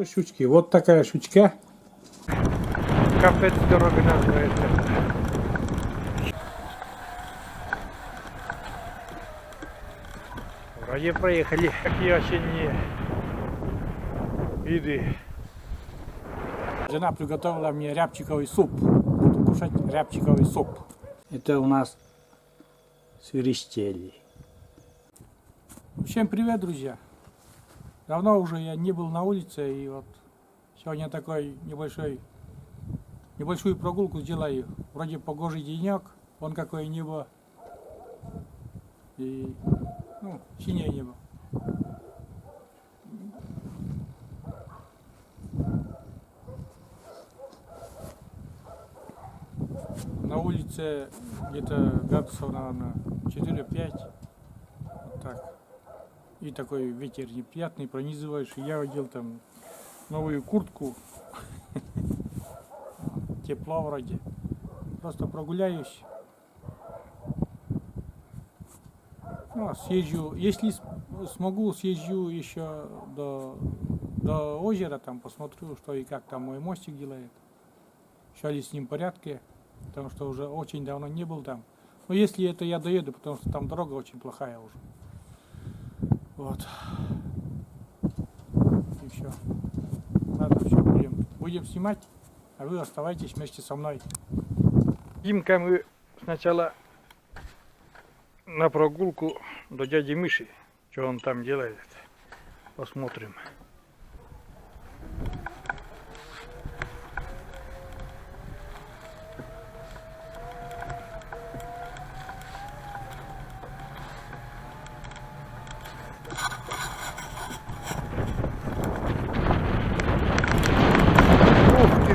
Тоже щучки. Вот такая щучка. Капец дорога называется. Вроде проехали. Какие осенние виды. Жена приготовила мне рябчиковый суп. Буду кушать рябчиковый суп. Это у нас свиристели. Всем привет, друзья. Давно уже я не был на улице, и вот сегодня такой небольшую прогулку сделаю. Вроде погожий денек, вон какое небо. И синее небо. На улице где-то градусов, наверное, 4-5. Вот так. И такой ветер неприятный, пронизывающий. Я одел там новую куртку. Тепло вроде. Просто прогуляюсь. Съезжу. Если смогу, съезжу еще до озера, там посмотрю, что и как там мой мостик делает. Все ли с ним в порядке. Потому что уже очень давно не был там. Но если это я доеду, потому что там дорога очень плохая уже. Вот. И все. Ладно, все, будем снимать, а вы оставайтесь вместе со мной. Идем-ка мы сначала на прогулку до дяди Миши. Что он там делает. Посмотрим.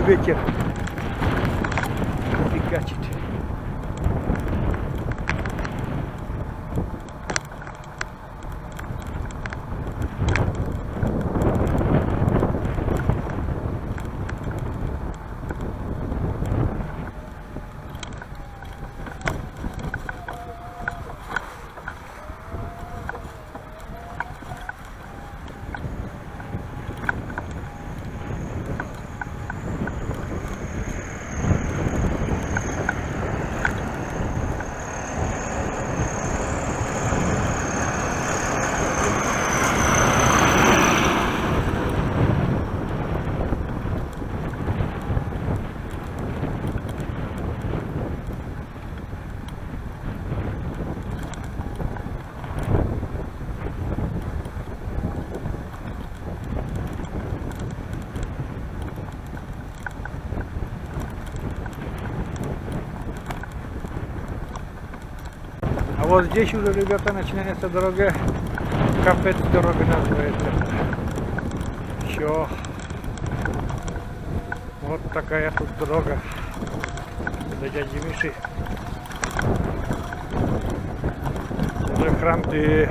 Ветер фигачит. А вот здесь уже, ребята, начинается дорога. Капец дорога называется. Все. Вот такая тут дорога до дяди Миши. Уже храмты.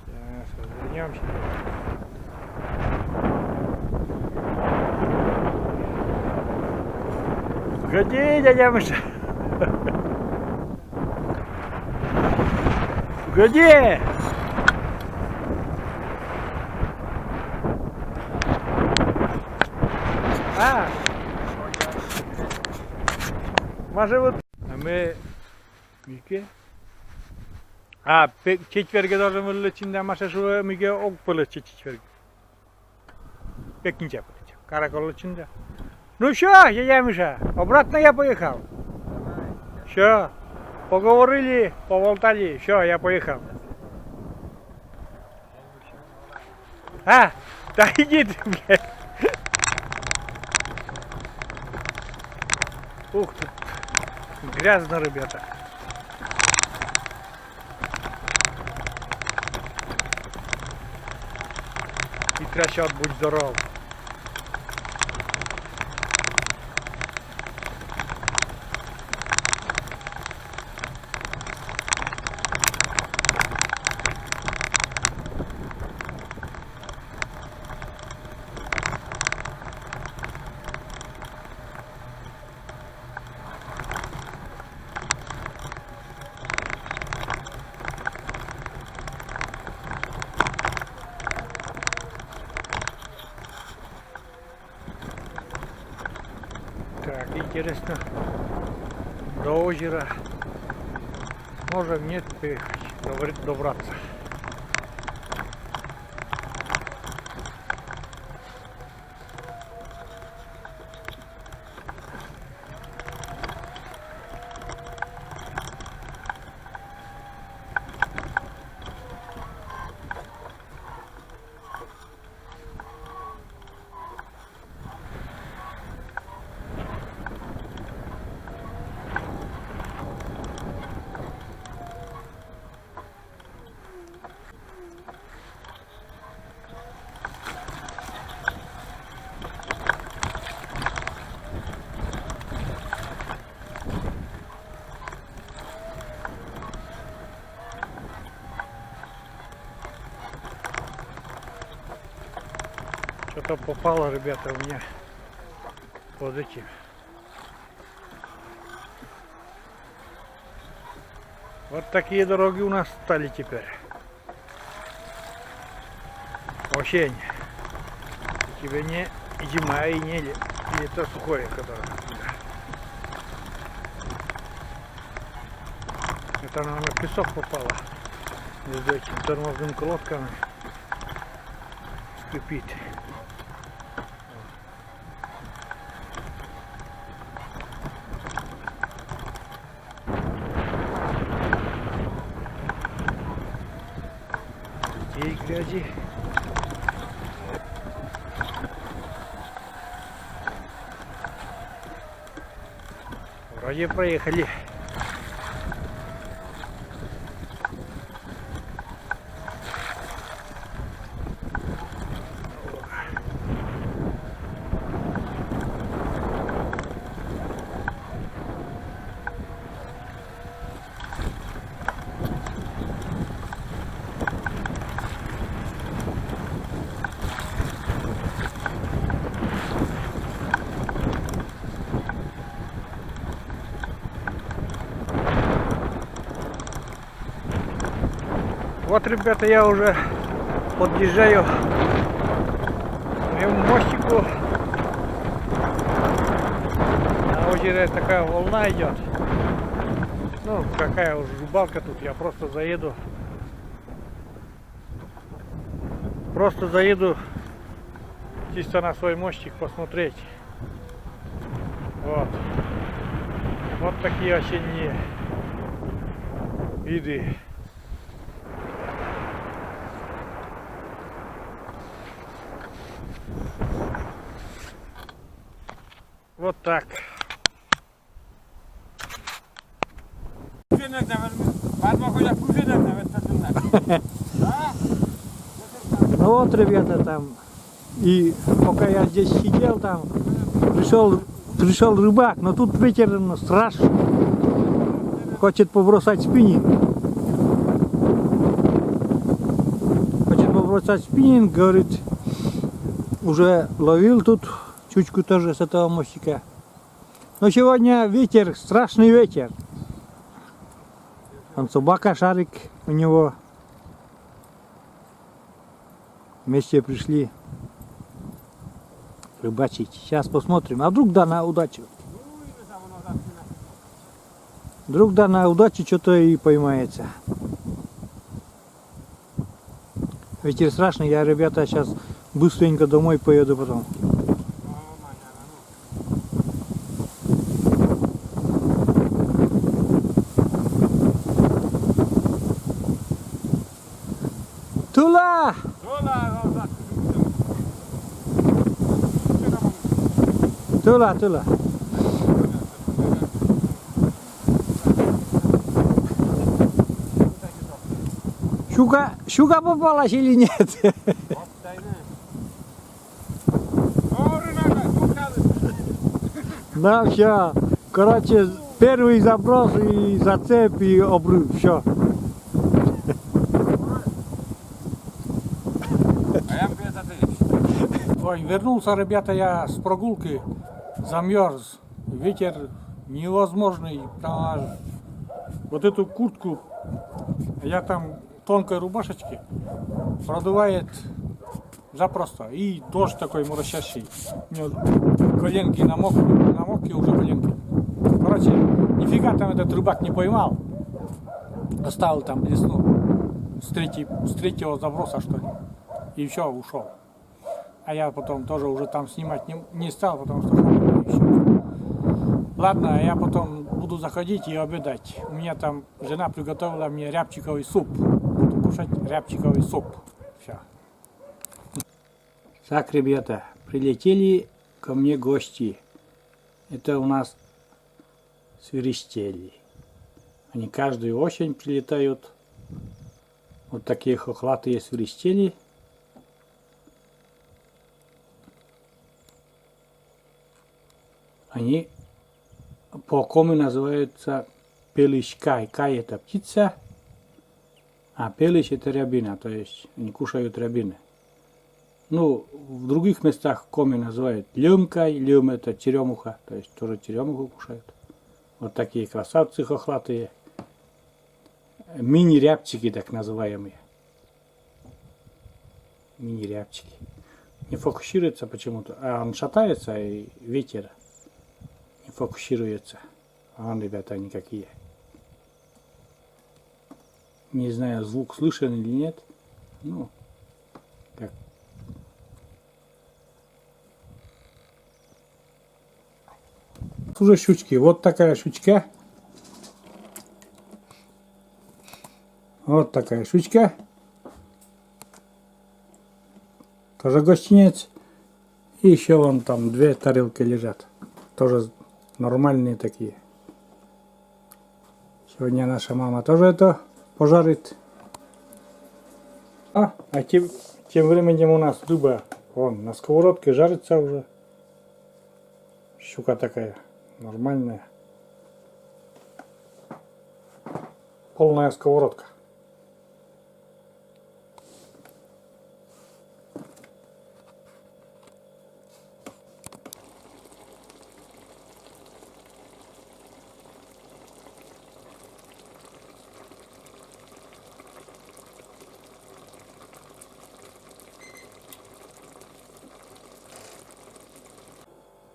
Сейчас развернемся. Погоди, дядя Миша! Погоди! Може вот... А мы... Мике? Четверге должен вылететь, да, Маша, что Мике ок полетит четверге. Пекинча полетел. Каракол летит, да. Ну что, дядя Миша, обратно я поехал. Все, поговорили, поболтали, все, я поехал. Да иди ты, блядь. Ух ты, грязно, ребята. И трясет, будь здоров. интересно, до озера сможем, нет, поехать, добраться. Что-то попало, ребята, у меня под этим. Вот такие дороги у нас стали теперь. Очень. Тебе не зима и не лето сухое, которое. Это, наверное, в песок попало. Между этими тормозными колодками скрипит. И грязи. Вроде проехали. Вот, ребята, я уже подъезжаю к моему мостику. На озере такая волна идет. Ну, какая уж рыбалка тут, я просто заеду. Просто заеду чисто на свой мостик посмотреть. Вот. Вот такие осенние виды. Вот так. Ну вот, ребята, там, и пока я здесь сидел, там пришел рыбак, но тут ветер страшный, хочет побросать спиннинг. Спиннинг, говорит, уже ловил тут чучку тоже с этого мостика. Но сегодня ветер, страшный ветер. Он собака, шарик у него. Вместе пришли рыбачить. Сейчас посмотрим. А вдруг да на удачу? Вдруг да на удачу что-то и поймается. Ветер страшный. Я, ребята, сейчас быстренько домой поеду потом. Тула! Тула, тула. Щука попалась или нет? Да, все. Короче, первый заброс и зацеп и обрыв. Все. Ой, вернулся, ребята, я с прогулки, замерз. Ветер невозможный. Прямо вот эту куртку, я там тонкой рубашечке, продувает запросто. И дождь такой моросящий. У меня коленки намокли уже коленки. нифига там этот рыбак не поймал. Оставил там блесну с третьего заброса, что ли. И все, ушел. А я потом тоже уже там снимать не стал, потому что холодно еще. Ладно, я потом буду заходить и обедать. У меня там жена приготовила мне рябчиковый суп. Буду кушать рябчиковый суп. Все. Так, ребята, прилетели ко мне гости. Это у нас свиристели. Они каждую осень прилетают. Вот такие хохлатые свиристели. Они по коми называются пелищкай. Кай это птица, а пелищ это рябина, то есть они кушают рябины. Ну, в других местах коми называют лёмкай, лём это черемуха, то есть тоже черемуху кушают. Вот такие красавцы хохлатые. Мини-рябчики так называемые. Мини-рябчики. Не фокусируется почему-то, а он шатается и ветер не фокусируется. А вон, ребята, они какие. Не знаю, звук слышен или нет. Ну, как. Уже щучки. Вот такая щучка. Вот такая щучка. Тоже гостинец. И еще вон там 2 тарелки лежат. Тоже нормальные такие. Сегодня наша мама тоже это пожарит. А тем временем у нас рыба вон на сковородке жарится уже. Щука такая нормальная. Полная сковородка.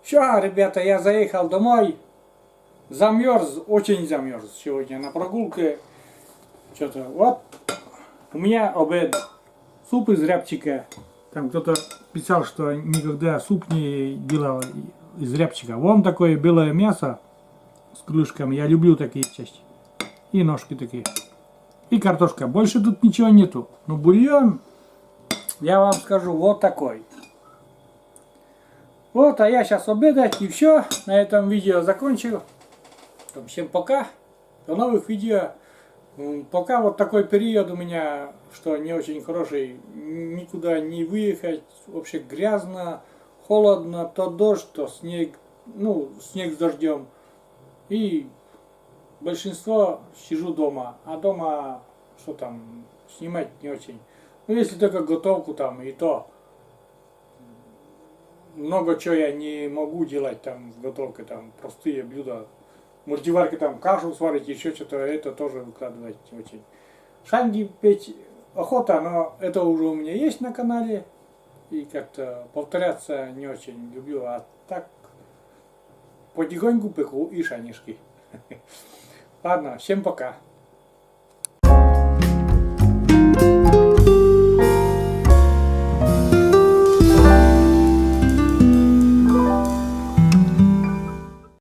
Все, ребята, я заехал домой. Замерз, очень замерз сегодня на прогулке. Что-то вот. У меня обед. Суп из рябчика. Там кто-то писал, что никогда суп не делал из рябчика. Вон такое белое мясо с крылышками. Я люблю такие части. И ножки такие. И картошка. Больше тут ничего нету. Но бульон, я вам скажу, вот такой. Вот, а я сейчас обедать и все. На этом видео закончил. Всем пока. До новых видео. Пока вот такой период у меня, что не очень хороший. Никуда не выехать. Вообще грязно, холодно. То дождь, то снег. Ну, снег с дождем. И большинство сижу дома. А дома, что там, снимать не очень. Ну, если только готовку там и то. Много чего я не могу делать там в готовке, там простые блюда. В мультиварке там кашу сварить, еще что-то, это тоже выкладывать очень. Шанги петь охота, но это уже у меня есть на канале. И как-то повторяться не очень люблю, а так потихоньку пеку и шанишки. Ладно, всем пока.